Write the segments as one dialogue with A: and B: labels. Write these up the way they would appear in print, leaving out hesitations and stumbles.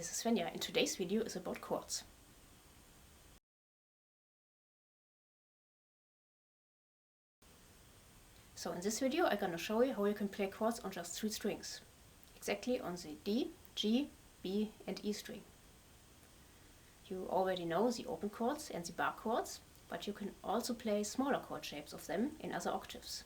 A: this is Svenja, and today's video is about chords. So in this video I'm gonna show you how you can play chords on just 3 strings. Exactly on the D, G, B and E string. You already know the open chords and the bar chords, but you can also play smaller chord shapes of them in other octaves.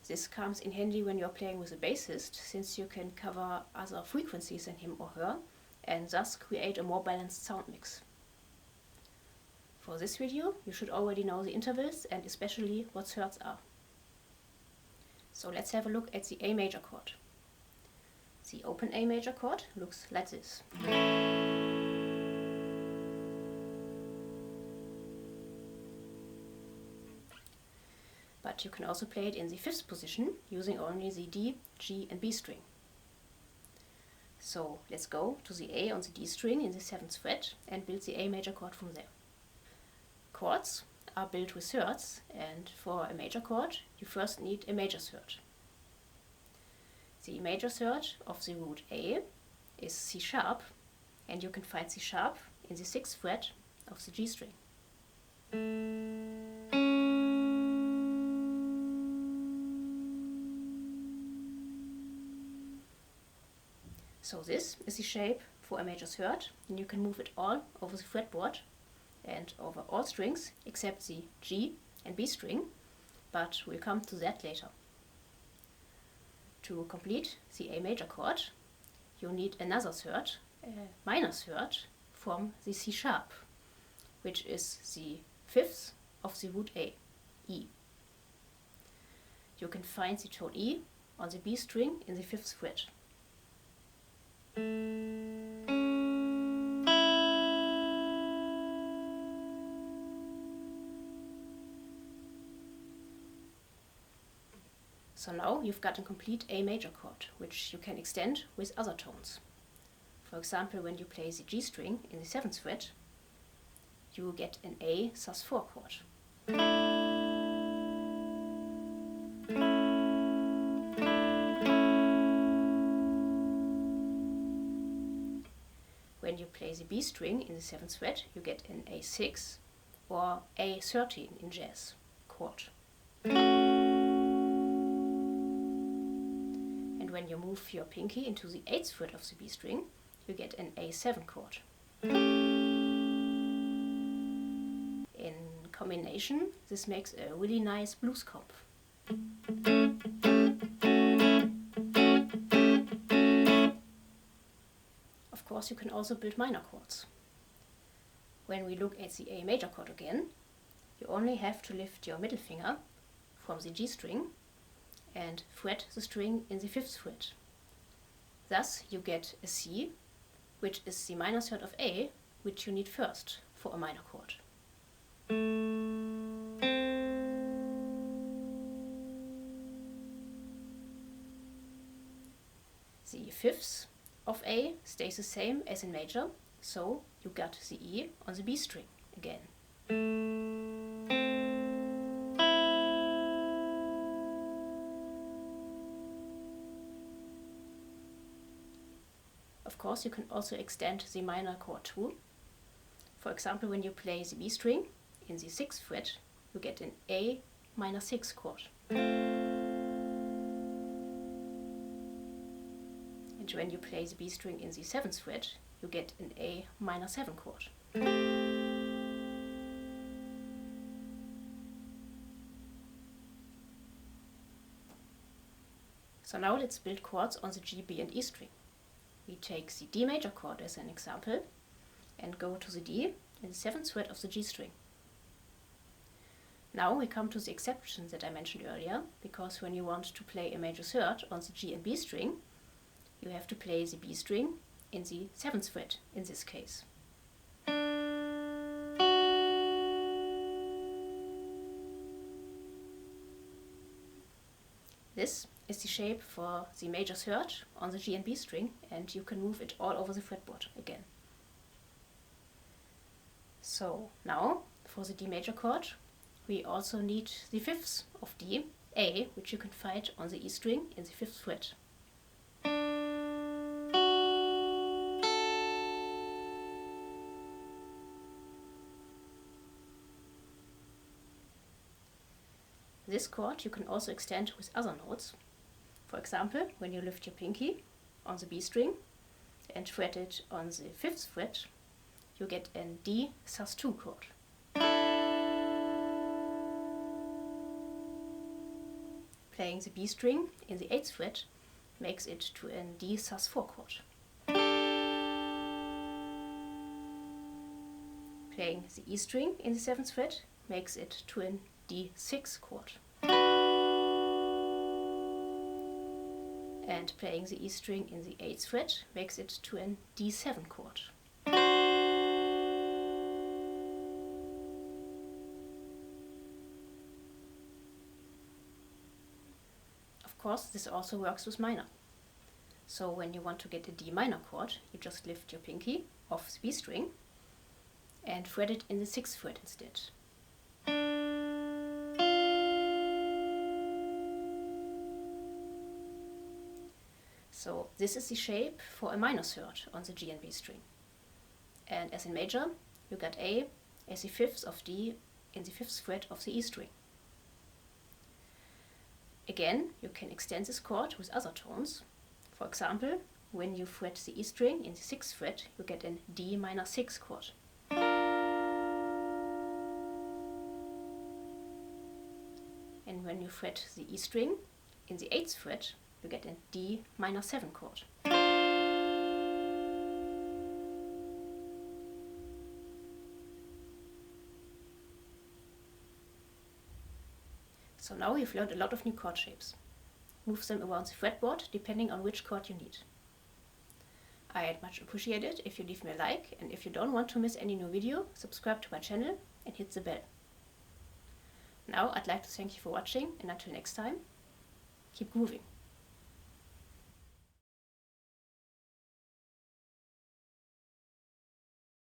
A: This comes in handy when you're playing with a bassist, since you can cover other frequencies than him or her, and thus create a more balanced sound mix. For this video, you should already know the intervals and especially what thirds are. So let's have a look at the A major chord. The open A major chord looks like this. But you can also play it in the 5th position using only the D, G and B string. So let's go to the A on the D string in the 7th fret and build the A major chord from there. Chords are built with thirds, and for a major chord you first need a major third. The major third of the root A is C sharp, and you can find C sharp in the 6th fret of the G string. So this is the shape for a major third, and you can move it all over the fretboard and over all strings except the G and B string, but we'll come to that later. To complete the A major chord, you need another third, a minor third, from the C sharp, which is the 5th of the root A, E. You can find the tone E on the B string in the 5th fret. So now you've got a complete A major chord, which you can extend with other tones. For example, when you play the G string in the 7th fret, you get an A sus4 chord. When you play the B string in the 7th fret, you get an A6 or A13 in jazz chord. And when you move your pinky into the 8th fret of the B string, you get an A7 chord. In combination, this makes a really nice blues comp. Of course, you can also build minor chords. When we look at the A major chord again, you only have to lift your middle finger from the G string and fret the string in the 5th fret. Thus you get a C, which is the minor third of A, which you need first for a minor chord. The 5th of A stays the same as in major, so you got the E on the B string again. Of course, you can also extend the minor chord too. For example, when you play the B string in the 6th fret, you get an A minor 6 chord. And when you play the B string in the 7th fret, you get an A minor 7 chord. So now let's build chords on the G, B and E string. We take the D major chord as an example and go to the D in the 7th fret of the G string. Now we come to the exception that I mentioned earlier, because when you want to play a major third on the G and B string, you have to play the B string in the 7th fret in this case. This is the shape for the major third on the G and B string, and you can move it all over the fretboard again. So now for the D major chord, we also need the 5th of D, A, which you can find on the E string in the 5th fret. this chord you can also extend with other notes. For example, when you lift your pinky on the B string and fret it on the 5th fret, you get a D sus2 chord. Playing the B string in the 8th fret makes it to a D sus4 chord. Playing the E string in the 7th fret makes it to a D6 chord. And playing the E string in the 8th fret makes it to a D7 chord. Of course, this also works with minor. So when you want to get a D minor chord, you just lift your pinky off the B string and fret it in the 6th fret instead. So this is the shape for a minor third on the G and B string. And as in major, you got A as the 5th of D in the 5th fret of the E string. Again, you can extend this chord with other tones. For example, when you fret the E string in the 6th fret, you get a D minor 6 chord. And when you fret the E string in the 8th fret, you get a D minor 7 chord. So now you've learned a lot of new chord shapes. Move them around the fretboard depending on which chord you need. I'd much appreciate it if you leave me a like, and if you don't want to miss any new video, subscribe to my channel and hit the bell. Now I'd like to thank you for watching, and until next time, keep grooving.